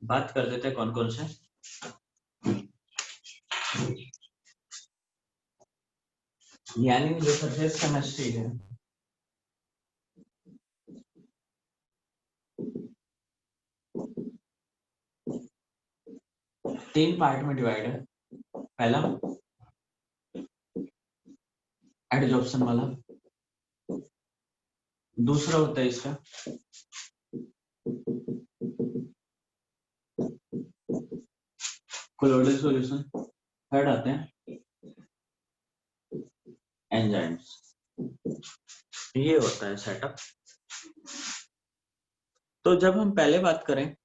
बात कर देते हैं कौन कौन से। यानी जो सरफेस केमिस्ट्री है तीन पार्ट में डिवाइड है। पहला एडजॉर्प्शन वाला, दूसरा होता है इसका कोलोइडल सॉल्यूशन, थर्ड आते हैं एंजाइम्स। ये होता है सेटअप। तो जब हम पहले बात करें,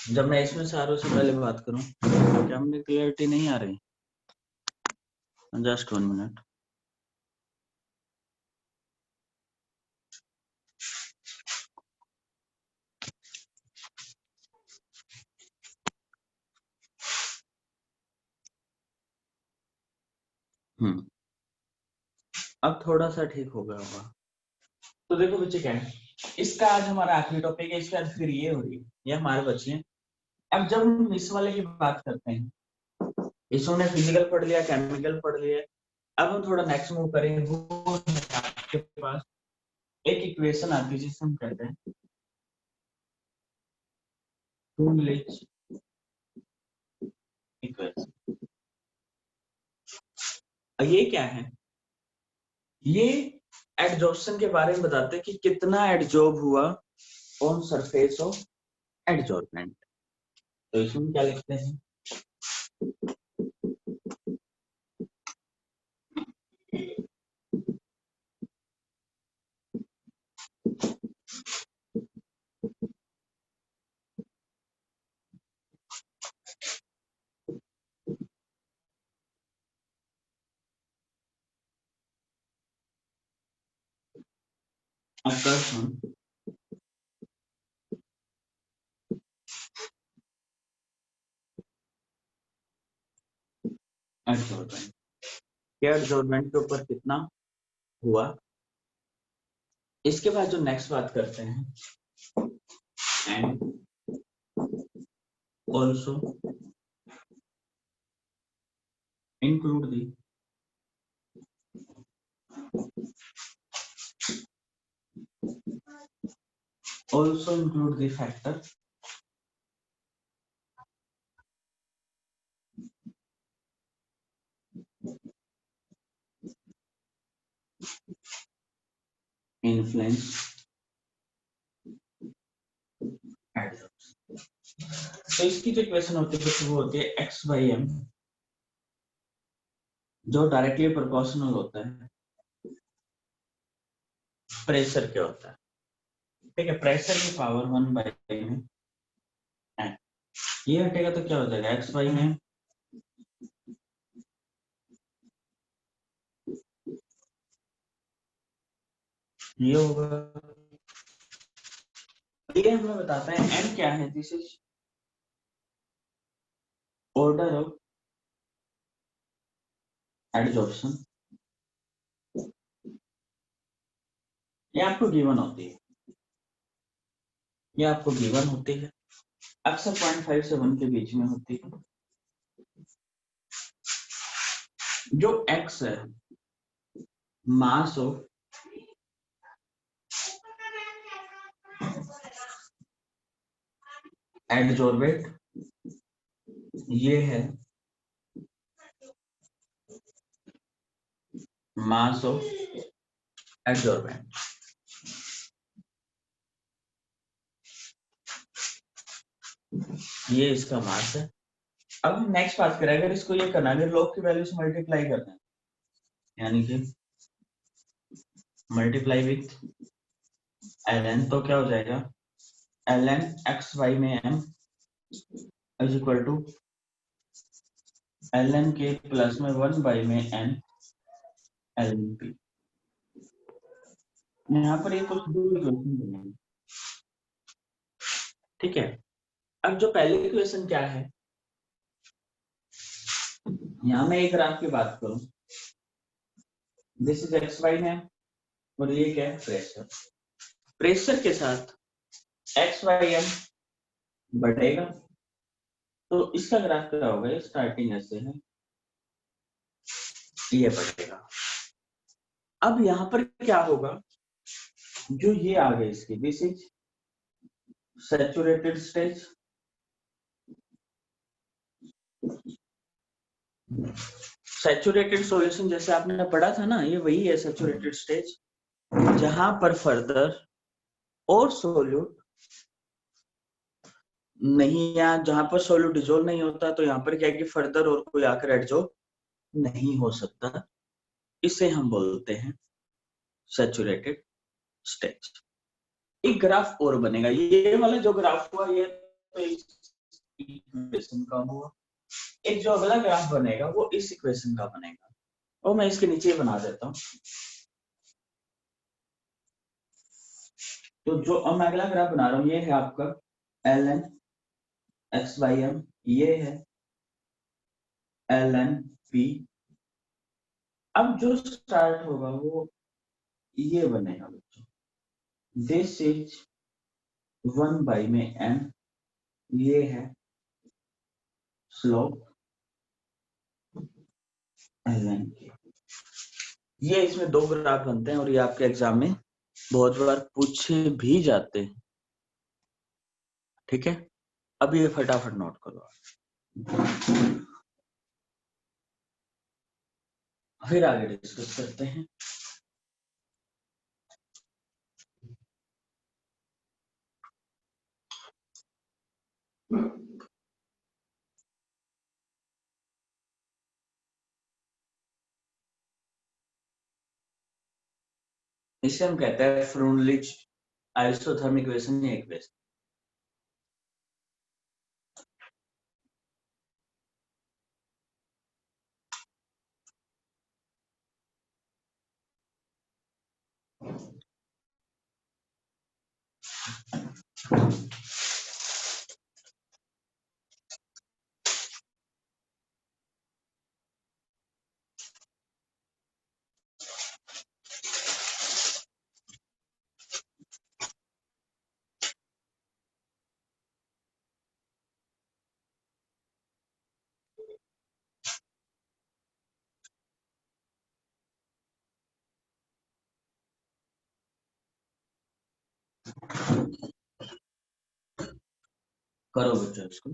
जब मैं इसमें सारों से पहले बात करूं, क्या हमें क्लियरिटी नहीं आ रही? Just 1 minute. अब थोड़ा सा ठीक हो गया होगा। तो देखो बच्चे क्या है, इसका आज हमारा आखिरी टॉपिक है, इसके बाद फिर ये हो रही है, ये हमारे बच्चे हैं। अब जब हम इस वाले की बात करते हैं, इसने फिजिकल पढ़ लिया, केमिकल पढ़ लिया, अब हम थोड़ा नेक्स्ट मूव करें। वो आपके पास एक इक्वेशन आती है जिसे हम कहते हैं टूलिच इक्वेशन। ये क्या है? ये एडजॉर्प्शन के बारे में बताते हैं कि कितना एडजॉर्ब हुआ ऑन सरफेस ऑफ एडजॉर्बेंट। तो इसमें क्या लिखते हैं? आकर्षण एडजॉर्बेंट, एडजॉर्बेंट के ऊपर कितना हुआ। इसके बाद जो नेक्स्ट बात करते हैं, and also include the factor influence adsorption. तो इसकी जो इक्वेशन होती है वो होती है एक्स बाई एम, जो डायरेक्टली प्रोपोर्शनल होता है प्रेशर के होता है। ठीक है, प्रेशर की पावर 1/m है। ये हटेगा तो क्या हो जाएगा? एक्स बाई में ये होगा। ये हमें बताता है m क्या है। This is order of adsorption. ये आपको गिवन होती है, ये आपको गिवन होती है, अक्सर 0.5 से 1 के बीच में होती है। जो x है मास ऑफ एडजॉर्बेंट, ये है मास ऑफ एडजॉर्बेंट। ये इसका मास है। अब हम नेक्स्ट बात करें, अगर इसको ये कनागर लॉग की वैल्यू से मल्टीप्लाई करते हैं, यानी कि मल्टीप्लाई विथ ln, तो क्या हो जाएगा? ln x y में m is equal to ln के प्लस में 1 में n ln p। यहाँ पर ये कुछ दो इक्वेशन बनेंगे। ठीक है, अब जो पहली इक्वेशन क्या है, यहाँ मैं एक ग्राफ की बात करूं, दिस इज एक्स वाई में, और ये क्या है? प्रेशर। प्रेशर के साथ एक्स वाई एम बढ़ेगा। तो इसका ग्राफ क्या होगा, ये स्टार्टिंग ऐसे है, ये बढ़ेगा। अब यहाँ पर क्या होगा, जो ये आ गए इसके, this is saturated stage. Saturated solution जैसे आपने पढ़ा था ना, ये वही है सैचुरेटेड स्टेज, जहां पर फर्दर और सोल्यूट नहीं, या जहां पर सोल्यूट डिजोल्व नहीं होता, तो यहाँ पर क्या है कि फर्दर और कोई आकर एडजॉर्ब नहीं हो सकता। इसे हम बोलते हैं सैचुरेटेड स्टेज। एक ग्राफ और बनेगा, ये वाला जो ग्राफ हुआ ये तो इक्वेशन का हुआ। एक जो अगला ग्राफ बनेगा वो इस इक्वेशन का बनेगा, और मैं इसके नीचे बना देता हूँ। तो जो अब मैं अगला ग्राफ बना रहा हूँ, ये है आपका L N x by M, ये है एल एन पी। अब जो स्टार्ट होगा वो ये बनेगा बच्चों, दिस इज 1 में एन, ये है स्लोप एल एन के। ये इसमें दो ग्राफ बनते हैं और ये आपके एग्जाम में बहुत बार पूछे भी जाते हैं। ठीक है, अब ये फटाफट नोट करो, फिर आगे डिस्कस करते हैं। इसे हम कहते हैं फ्रूनलिच आइसोथर्मिक इक्वेशन या इक्वेशन। करो बच्चों इसको।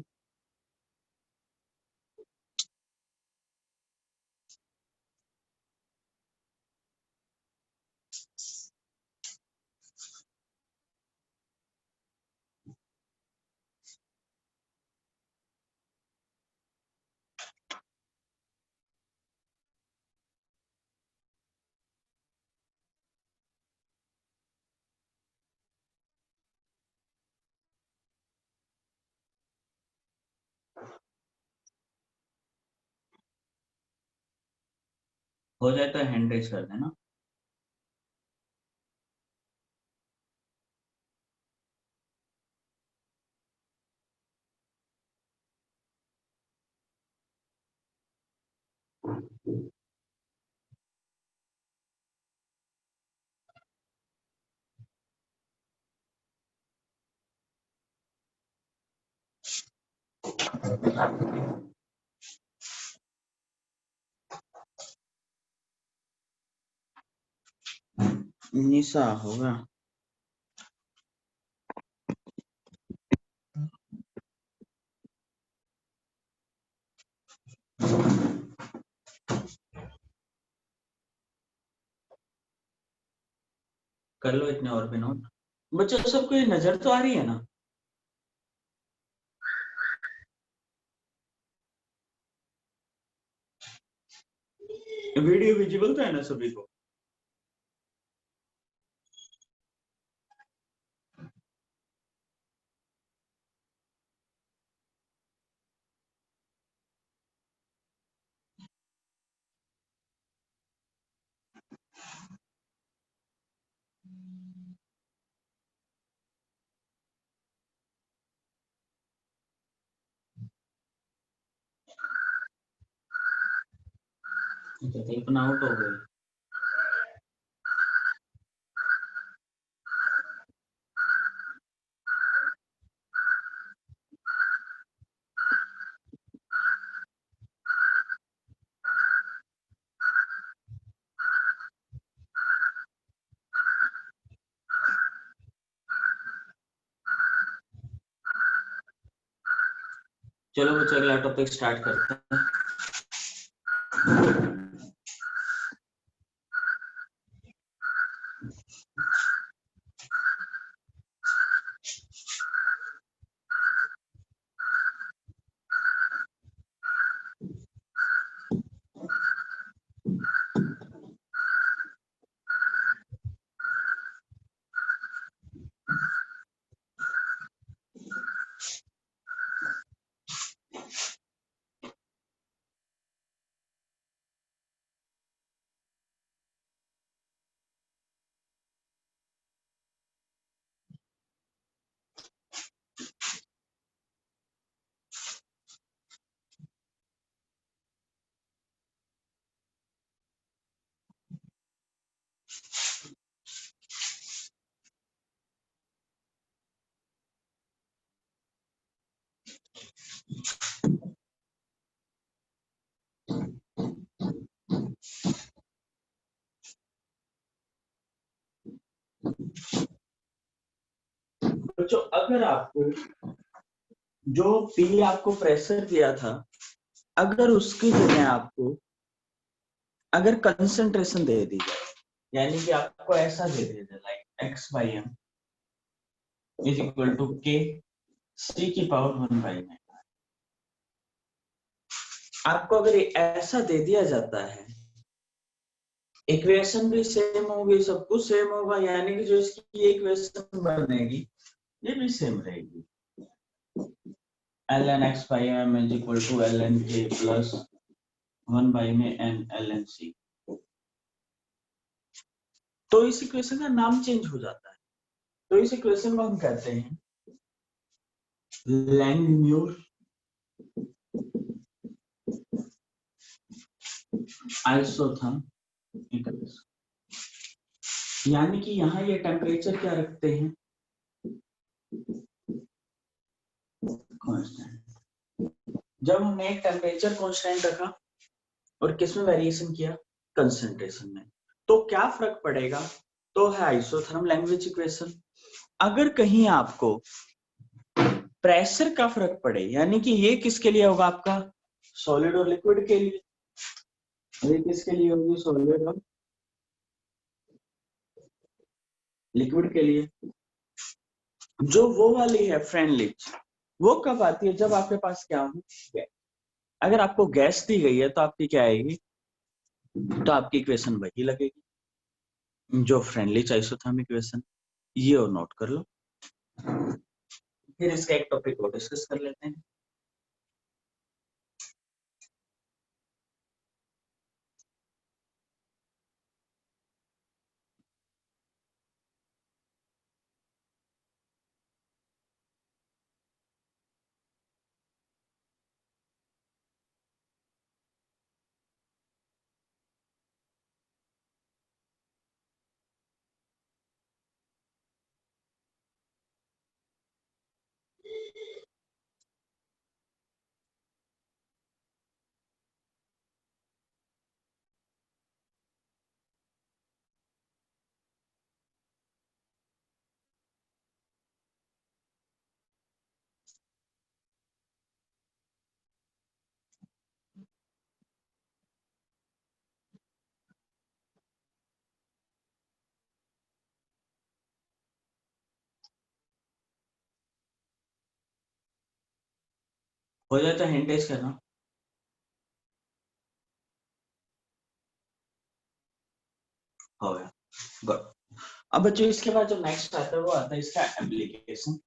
हो जाए तो हैंड रेज कर देना। निशा होगा। कर लो इतने और भी नोट। बच्चों सबको ये नजर तो आ रही है ना? वीडियो विजिबल तो है ना सभी को? अच्छा, तो इतना आउट हो गए। चलो बच्चों अगला टॉपिक स्टार्ट करते हैं। बच्चों अगर आपको जो पी आपको प्रेशर दिया था, अगर उसकी जगह आपको अगर कंसंट्रेशन दे दी जाए, यानी कि आपको ऐसा दे दिया जाए like x/m is equal to k c की पावर 1/9, आपको अगर ऐसा दे दिया जाता है, इक्वेशन भी सेम होगी, सब कुछ सेम होगा, यानी कि जो इसकी इक्वेशन बनेगी ये भी सेम रहेगी। ln x/m is equal to ln k plus 1/n ln c। तो इस इक्वेशन का नाम चेंज हो जाता है, तो इस इक्वेशन को हम कहते हैं लैंगम्यूर आइसोथर्म इक्वेशन। यानी कि यहाँ ये टेम्परेचर क्या रखते हैं, कांस्टेंट। जब हमने एक टेम्परेचर कांस्टेंट रखा और किसमें वेरिएशन किया, कंसंट्रेशन में, तो क्या फर्क पड़ेगा, तो है आइसोथर्म लैंग्वेज इक्वेशन। अगर कहीं आपको प्रेशर का फर्क पड़े, यानी कि ये किसके लिए होगा, आपका सॉलिड और लिक्विड के लिए, ये किसके लिए होगी, सॉलिड और लिक्विड के लिए। जो वो वाली है फ्रेंडलिच, वो कब आती है, जब आपके पास क्या हो, अगर आपको गैस दी गई है तो आपकी क्या आएगी, तो आपकी इक्वेशन वही लगेगी जो फ्रेंडलिच आइसोथर्म इक्वेशन। ये और नोट कर लो, फिर इसका एक टॉपिक और डिस्कस कर लेते हैं। हो जाए तो हैंड टेस्ट करना, हो गया, गुड। अब बच्चों इसके बाद जो नेक्स्ट आता है वो आता है इसका एप्लीकेशन।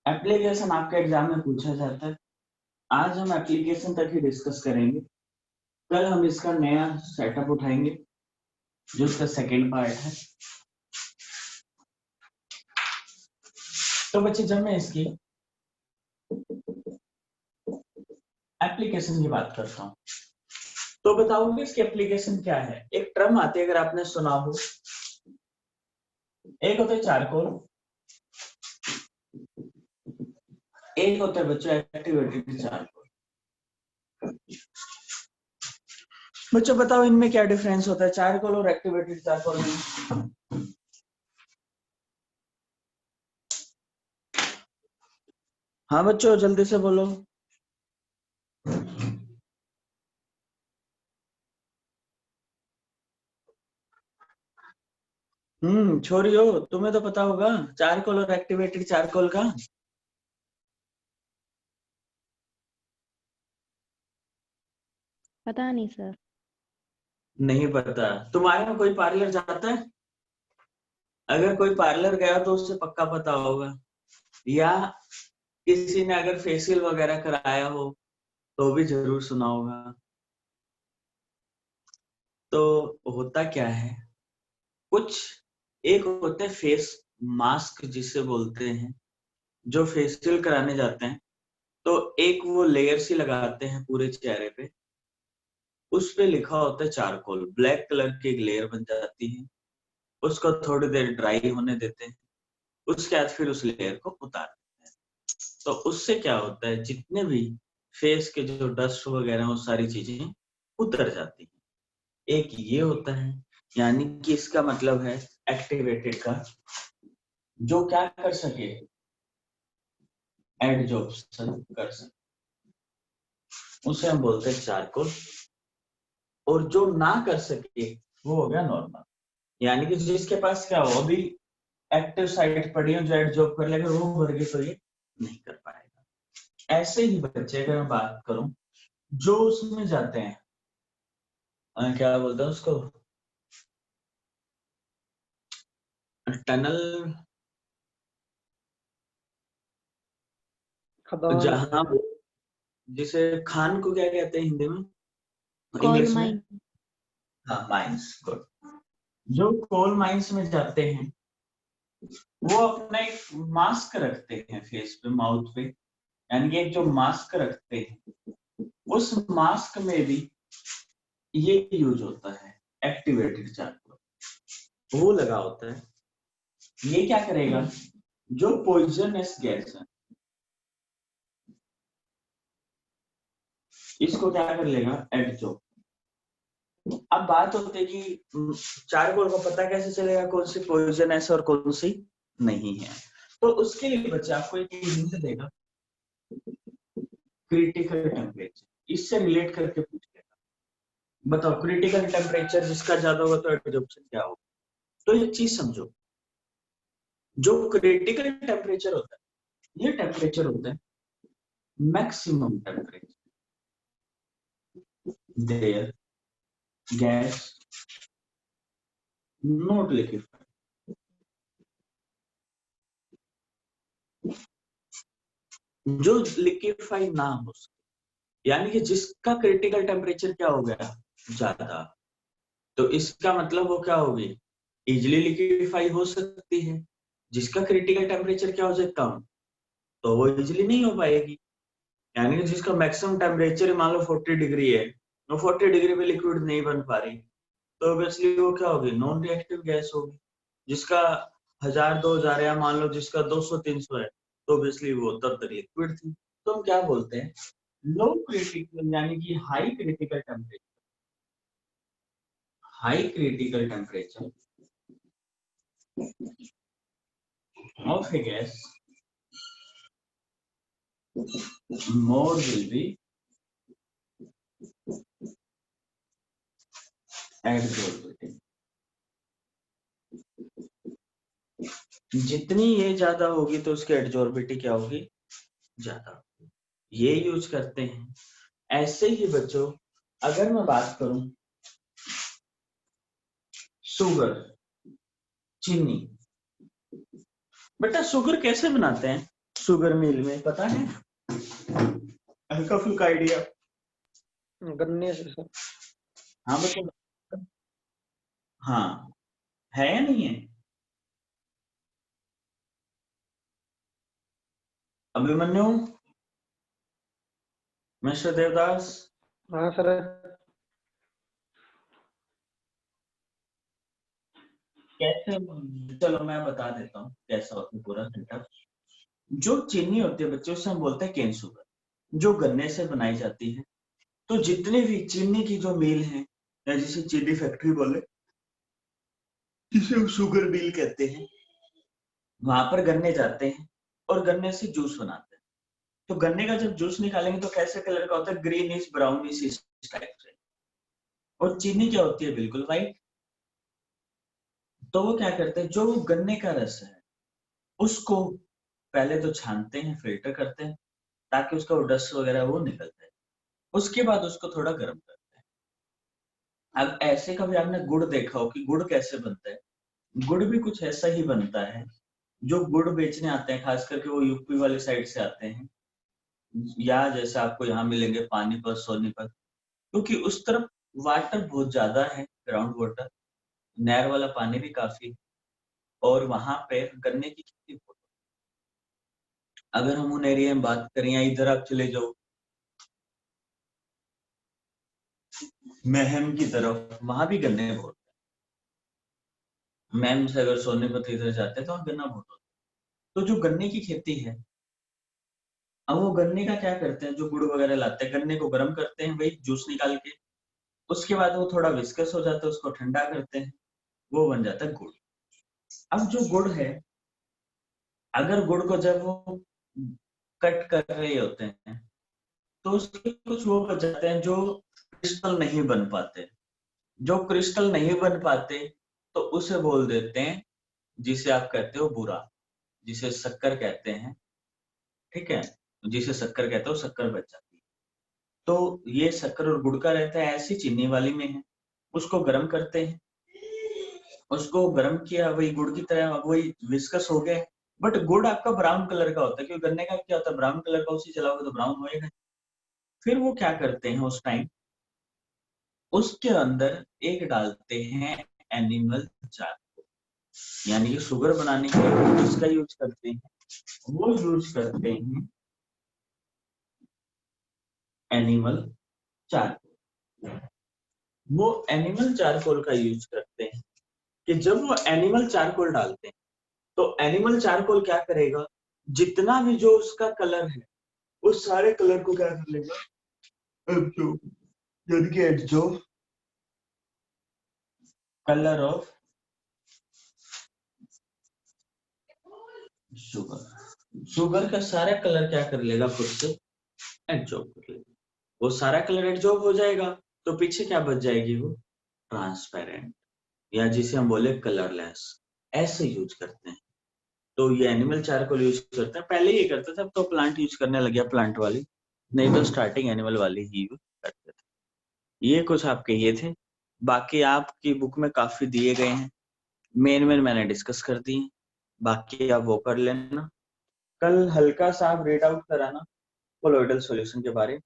एप्लीकेशन आपके एग्जाम में पूछा जाता है, आज हम एप्लीकेशन तक ही डिस्कस करेंगे, कल हम इसका नया सेटअप उठाएंगे जो इसका सेकेंड पार्ट है। तो बच्चे जब मैं इसकी एप्लीकेशन की बात करता हूँ, तो बताओगे इसकी एप्लीकेशन क्या है। एक टर्म आती है, अगर आपने सुना हो, एक होता है चारकोल, एक होता है बच्चों एक्टिवेटेड चारकोल। बच्चों बताओ इनमें क्या डिफरेंस होता है, चारकोल और एक्टिवेटेड चारकोल में। हाँ बच्चों जल्दी से बोलो। छोरी हो, तुम्हें तो पता होगा चारकोल और एक्टिवेटेड चारकोल का। पता नहीं सर। नहीं पता? तुम्हारे में कोई पार्लर जाता है? अगर कोई पार्लर गया तो उससे पक्का पता होगा, या किसी ने अगर फेशियल वगैरह कराया हो तो भी जरूर सुना होगा। तो होता क्या है, कुछ एक होते हैं फेस मास्क जिसे बोलते हैं, जो फेशियल कराने जाते हैं तो एक वो लेयर सी लगाते हैं पूरे चेहरे पे, उस पे लिखा होता है चारकोल, ब्लैक कलर की एक लेयर बन जाती है। उसको थोड़ी देर ड्राई होने देते हैं, उसके बाद फिर उस लेयर को उतार देते हैं। तो उससे क्या होता है, जितने भी फेस के जो डस्ट वगैरह वो सारी चीजें उतर जाती हैं। एक ये होता है, यानी कि इसका मतलब है एक्टिवेटेड का, जो क्या कर सके, एडजॉर्प्शन कर सके, उसे हम बोलते हैं चारकोल। और जो ना कर सके वो हो गया नॉर्मल, यानी कि जिसके पास क्या हो, अभी एक्टिव साइट पड़ी हो जो एडजॉर्ब कर लेगा, वो भर के तो ये नहीं कर पाएगा। ऐसे ही बच्चे अगर मैं बात करूं जो उसमें जाते हैं, क्या बोलते हैं उसको, टनल, जहां जिसे खान को क्या कहते हैं हिंदी में, कोल इंग्लिश में? माइन। हाँ माइंस, गुड। जो कोल माइंस में जाते हैं वो अपना एक मास्क रखते हैं फेस पे, माउथ पे, यानी कि एक जो मास्क रखते हैं, उस मास्क में भी ये यूज होता है एक्टिवेटेड चार्कोल, वो लगा होता है। ये क्या करेगा, जो पॉइजनस गैस है इसको क्या कर लेगा, एब्जॉर्ब। अब बात होती है कि चारकोल को पता कैसे चलेगा कौन सी पॉइजनस और कौन सी नहीं है। तो उसके लिए बच्चा आपको एक हिंट देगा, क्रिटिकल टेम्परेचर, इससे रिलेट करके पूछ लेगा। बताओ क्रिटिकल टेम्परेचर जिसका ज्यादा होगा तो एब्जॉर्प्शन क्या होगा। तो ये चीज समझो, जो क्रिटिकल टेम्परेचर होता है ये टेम्परेचर होता है maximum temperature there gas not liquefied, जो लिक्विफाई ना हो सके, यानी कि जिसका क्रिटिकल टेम्परेचर क्या हो गया, ज्यादा, तो इसका मतलब वो क्या होगी, इजिली लिक्विफाई हो सकती है। जिसका क्रिटिकल टेम्परेचर क्या हो जाए, कम, तो वो इजिली नहीं हो पाएगी। यानी कि जिसका मैक्सिमम टेम्परेचर मान लो 40 डिग्री है, वो 40 डिग्री पे लिक्विड नहीं बन पा रही, तो ऑब्वियसली वो क्या होगी, नॉन रिएक्टिव गैस होगी। जिसका 1000 2000 या मान लो जिसका 200 300 है, तो ऑब्वियसली वो तब तक लिक्विड थी। तो हम क्या बोलते हैं, लो क्रिटिकल यानी कि high critical temperature, high critical temperature of a gas more will be adsorptive। जितनी ये ज्यादा होगी तो उसकी एडजॉर्बिटी क्या होगी, ज्यादा। ये यूज करते हैं। ऐसे ही बच्चों अगर मैं बात करूं शुगर, चीनी, बेटा शुगर कैसे बनाते हैं, शुगर मिल में पता है, हल्का फुल्का आइडिया? गन्ने से सर। हाँ बच्चों, हाँ है या नहीं है? अभिमन्यु, मिस्टर देवदास, हाँ सर। कैसे, चलो मैं बता देता हूँ कैसा होता है पूरा सेटअप। जो चीनी होती है बच्चों से हम बोलते हैं केन शुगर, जो गन्ने से बनाई जाती है। तो जितने भी चीनी की जो मिल है, या जिसे चीनी फैक्ट्री बोले, जिसे हम शुगर मिल कहते हैं, वहां पर गन्ने जाते हैं और गन्ने से जूस बनाते हैं। तो गन्ने का जब जूस निकालेंगे तो कैसे कलर का होता है, ग्रीनिश ब्राउनिश इस टाइप से। और चीनी क्या होती है, बिल्कुल व्हाइट। तो वो क्या करते हैं, जो गन्ने का रस है उसको पहले तो छानते हैं, फिल्टर करते हैं ताकि उसका वो रस वगैरह वो निकल जाए। उसके बाद उसको थोड़ा गर्म करते हैं। अब ऐसे कभी आपने गुड़ देखा हो कि गुड़ कैसे बनता है, गुड़ भी कुछ ऐसा ही बनता है। जो गुड़ बेचने आते हैं, खास करके वो यूपी वाली साइड से आते हैं, या जैसे आपको यहाँ मिलेंगे पानीपत, सोनीपत, क्योंकि उस तरफ वाटर बहुत ज्यादा है, ग्राउंड वाटर, नहर वाला पानी भी काफी, और वहां पे गन्ने की खेती बहुत। अगर हम उन एरिया में बात करें, या इधर आप चले जाओ महम की तरफ, वहां भी गन्ने बहुत है। महम से अगर सोनीपत इधर जाते हैं तो वहाँ गन्ना बहुत होता है। तो जो गन्ने की खेती है, अब वो गन्ने का क्या करते हैं, जो गुड़ वगैरह लाते हैं, गन्ने को गर्म करते हैं, वही जूस निकाल के, उसके बाद वो थोड़ा विस्कस हो जाता है, उसको ठंडा करते हैं, वो बन जाता है गुड़। अब जो गुड़ है, अगर गुड़ को जब वो कट कर रहे होते हैं तो उसके कुछ वो बच जाते हैं जो क्रिस्टल नहीं बन पाते। जो क्रिस्टल नहीं बन पाते तो उसे बोल देते हैं, जिसे आप कहते हो बुरा, जिसे शक्कर कहते हैं, ठीक है। जिसे शक्कर कहते हो, शक्कर बच जाती है। तो ये शक्कर और गुड़ का रहता है, ऐसी चीनी वाली में है। उसको गर्म करते हैं, उसको गर्म किया, वही गुड़ की तरह वही विस्कस हो गए। बट गुड़ आपका ब्राउन कलर का होता है, क्योंकि गन्ने का क्या होता है, ब्राउन कलर का, उसी जलाओगे तो ब्राउन होएगा। फिर वो क्या करते हैं उस टाइम, उसके अंदर एक डालते हैं एनिमल चार्कोल, यानी कि शुगर बनाने के लिए जिसका यूज करते हैं, वो यूज करते हैं एनिमल चारकोल। वो एनिमल चारकोल का यूज करते हैं कि जब वो एनिमल चारकोल डालते हैं तो एनिमल चारकोल क्या करेगा, जितना भी जो उसका कलर है उस सारे कलर को क्या कर लेगा, जो कलर ऑफ शुगर, शुगर का सारा कलर क्या कर लेगा, खुद से एब्जॉर्ब कर लेगा। वो सारा कलर एब्जॉर्ब हो जाएगा तो पीछे क्या बच जाएगी, वो ट्रांसपेरेंट, या जिसे हम बोले कलरलेस, ऐसे यूज करते हैं। तो ये एनिमल चारकोल यूज करते हैं, पहले ये करते थे, अब तो प्लांट यूज करने लग गया, प्लांट वाली, नहीं तो स्टार्टिंग एनिमल वाली ही यूज करते थे। ये कुछ आपके ये थे, बाकी आपकी बुक में काफी दिए गए हैं, मेन मैंने डिस्कस कर दिए, बाकी आप वो कर लेना। कल हल्का सा आप रीड आउट कराना कोलोइडल सॉल्यूशन के बारे,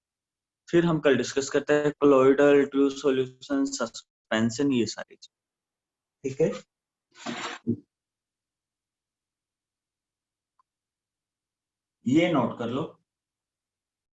फिर हम कल डिस्कस करते हैं कोलोइडल, ट्रू सॉल्यूशन, सस्पेंशन, ये सारी चीज, ठीक है। ये नोट कर लो।